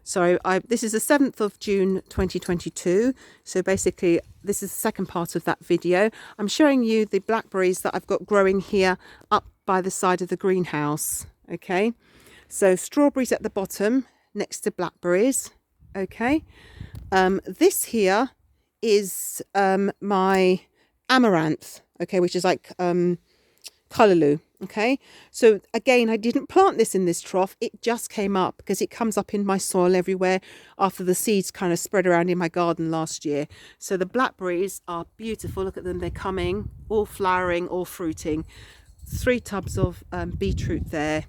So this is the 7th of June 2022. So basically this is the second part of that video. I'm showing you the blackberries that I've got growing here up by the side of the greenhouse. Okay, so strawberries at the bottom next to blackberries. Okay, this here is my amaranth, okay, which is like callaloo. Okay, so again, I didn't plant this in this trough. It just came up because it comes up in my soil everywhere after the seeds kind of spread around in my garden last year. So the blackberries are beautiful. Look at them, they're coming, all flowering, all fruiting. 3 tubs of beetroot there.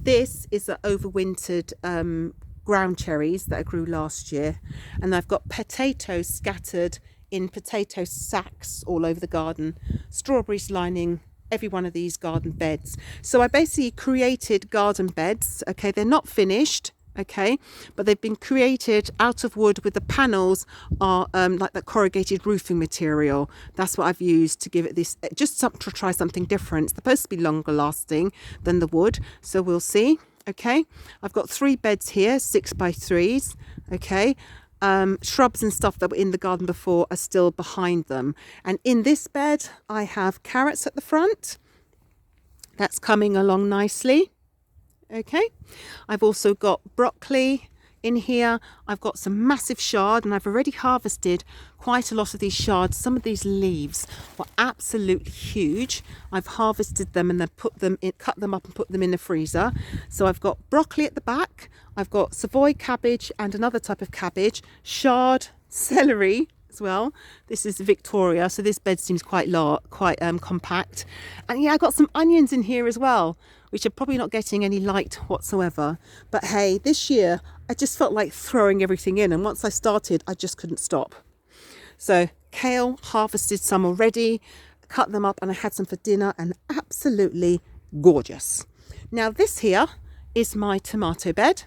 This is the overwintered ground cherries that I grew last year, and I've got potatoes scattered in potato sacks all over the garden, strawberries lining every one of these garden beds. So I basically created garden beds. Okay, they're not finished, okay, but they've been created out of wood with the panels are like that corrugated roofing material. That's what I've used to give it this, just to try something different. It's supposed to be longer lasting than the wood, so we'll see. Okay, I've got 3 beds here, 6 by 3s. Okay, shrubs and stuff that were in the garden before are still behind them. And in this bed, I have carrots at the front. That's coming along nicely. Okay, I've also got broccoli in here. I've got some massive chard, and I've already harvested quite a lot of these chards. Some of these leaves were absolutely huge. I've harvested them and then put them in, cut them up and put them in the freezer. So I've got broccoli at the back. I've got Savoy cabbage and another type of cabbage, chard, celery as well. This is Victoria, so this bed seems quite compact. And yeah, I got some onions in here as well, which are probably not getting any light whatsoever. But hey, this year I just felt like throwing everything in, and once I started, I just couldn't stop. So kale, harvested some already, cut them up, and I had some for dinner, and absolutely gorgeous. Now this here is my tomato bed.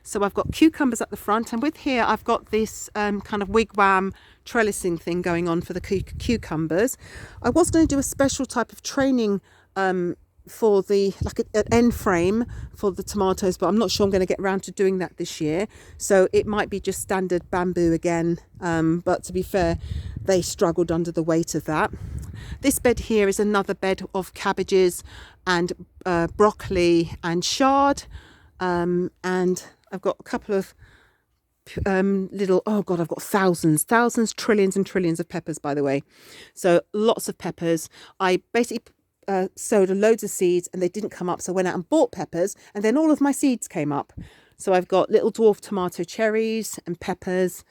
So I've got cucumbers at the front, and with here I've got this kind of wigwam trellising thing going on for the cucumbers. I was going to do a special type of training for the an end frame for the tomatoes, but I'm not sure I'm going to get around to doing that this year. So it might be just standard bamboo again, but to be fair, they struggled under the weight of that. This bed here is another bed of cabbages and broccoli and chard, and I've got a couple of little, oh God, I've got thousands, trillions and trillions of peppers, by the way. So lots of peppers. I basically sowed loads of seeds and they didn't come up. So I went out and bought peppers, and then all of my seeds came up. So I've got little dwarf tomato cherries and peppers.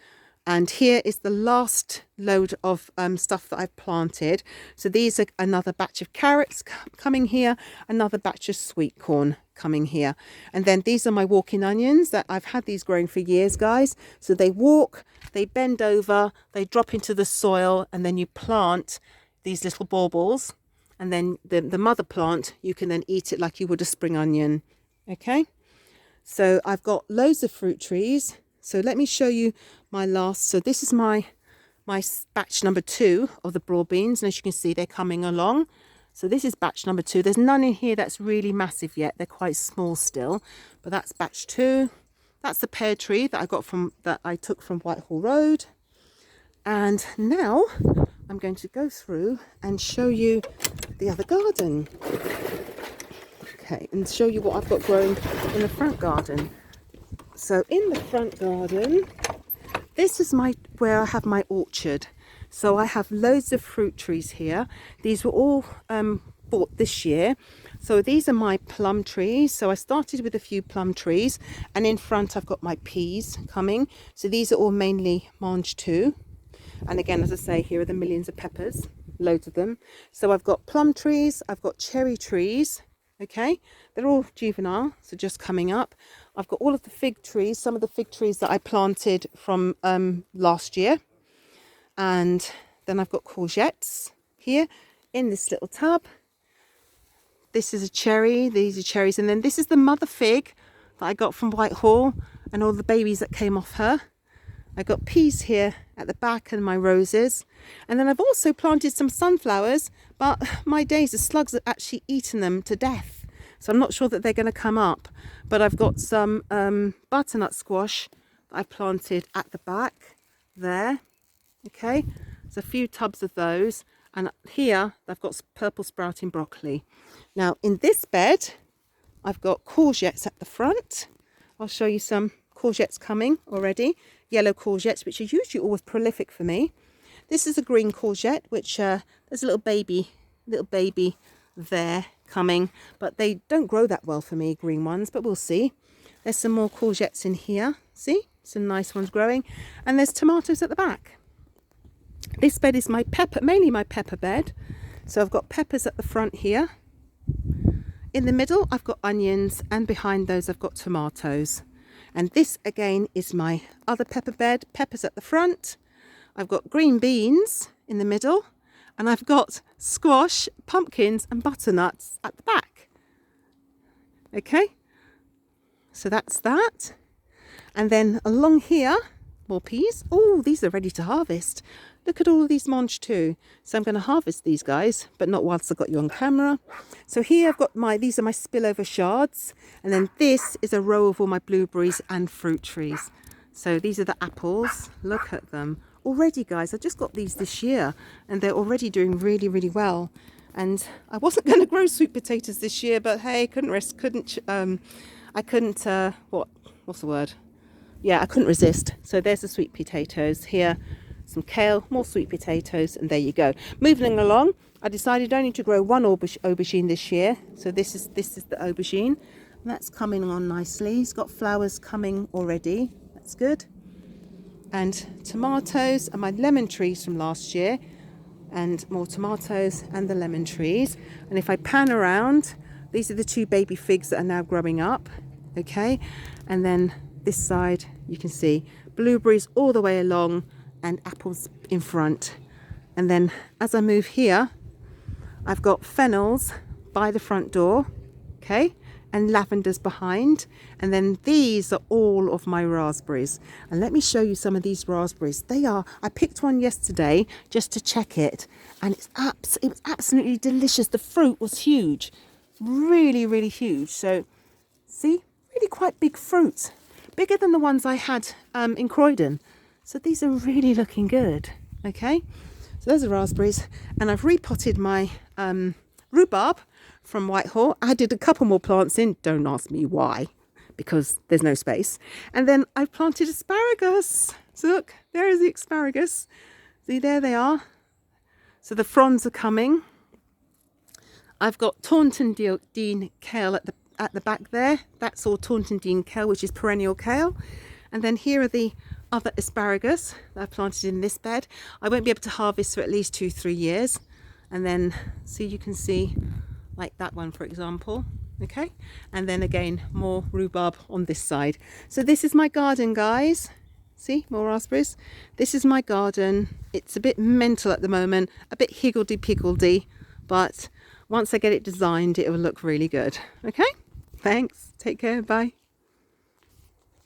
And here is the last load of stuff that I've planted. So these are another batch of carrots coming here, another batch of sweet corn coming here. And then these are my walking onions that I've had these growing for years, guys. So they walk, they bend over, they drop into the soil, and then you plant these little baubles. And then the mother plant, you can then eat it like you would a spring onion. Okay, so I've got loads of fruit trees. So let me show you my last. So this is my batch number 2 of the broad beans, and as you can see, they're coming along. So this is batch number 2. There's none in here that's really massive yet. They're quite small still, but that's batch 2. That's the pear tree that I took from Whitehall Road. And now I'm going to go through and show you the other garden. Okay, and show you what I've got growing in the front garden. So in the front garden, this is where I have my orchard. So I have loads of fruit trees here. These were all bought this year. So these are my plum trees. So I started with a few plum trees, and in front I've got my peas coming. So these are all mainly mange too. And again, as I say, here are the millions of peppers, loads of them. So I've got plum trees, I've got cherry trees. Okay, they're all juvenile, so just coming up. I've got all of the fig trees, some of the fig trees that I planted from last year. And then I've got courgettes here in this little tub. This is a cherry, these are cherries. And then this is the mother fig that I got from Whitehall, and all the babies that came off her. I got peas here at the back and my roses. And then I've also planted some sunflowers, but my days, the slugs have actually eaten them to death. So I'm not sure that they're going to come up. But I've got some butternut squash that I planted at the back there. Okay, there's a few tubs of those, and here I've got purple sprouting broccoli. Now in this bed I've got courgettes at the front. I'll show you some courgettes coming already, yellow courgettes, which are usually always prolific for me. This is a green courgette, which there's a little baby there coming, but they don't grow that well for me, green ones, but we'll see. There's some more courgettes in here, see, some nice ones growing, and there's tomatoes at the back. This bed is my pepper, mainly my pepper bed. So I've got peppers at the front here. In the middle I've got onions, and behind those I've got tomatoes. And this again is my other pepper bed, peppers at the front. I've got green beans in the middle, and I've got squash, pumpkins and butternuts at the back. Okay, so that's that. And then along here, more peas. Oh, these are ready to harvest. Look at all of these mange too. So I'm going to harvest these guys, but not whilst I've got you on camera. So here I've got these are my spillover shards. And then this is a row of all my blueberries and fruit trees. So these are the apples. Look at them. Already, guys, I just got these this year and they're already doing really, really well. And I wasn't going to grow sweet potatoes this year, but hey, I couldn't resist. I couldn't resist. So there's the sweet potatoes here. Some kale, more sweet potatoes, and there you go. Moving along, I decided only to grow one aubergine this year. So this is the aubergine, and that's coming on nicely. It's got flowers coming already. That's good. And tomatoes and my lemon trees from last year, and more tomatoes and the lemon trees. And if I pan around, these are the two baby figs that are now growing up. Okay, and then this side you can see blueberries all the way along, and apples in front. And then as I move here, I've got fennels by the front door, okay, and lavenders behind. And then these are all of my raspberries. And let me show you some of these raspberries. I picked one yesterday just to check it, and it was absolutely delicious. The fruit was huge, really, really huge. So see, really quite big fruit, bigger than the ones I had in Croydon. So these are really looking good. Okay, so those are raspberries, and I've repotted my rhubarb from Whitehall. I added a couple more plants in, don't ask me why, because there's no space. And then I've planted asparagus. So look, there is the asparagus. See, there they are. So the fronds are coming. I've got Taunton Dean kale at the back there. That's all Taunton Dean kale, which is perennial kale. And then here are the other asparagus that I planted in this bed. I won't be able to harvest for at least 2-3 years. And then see, you can see like that one, for example. Okay, and then again more rhubarb on this side. So this is my garden, guys. See, more raspberries. This is my garden. It's a bit mental at the moment, a bit higgledy-piggledy, but once I get it designed, it will look really good. Okay, thanks, take care, bye.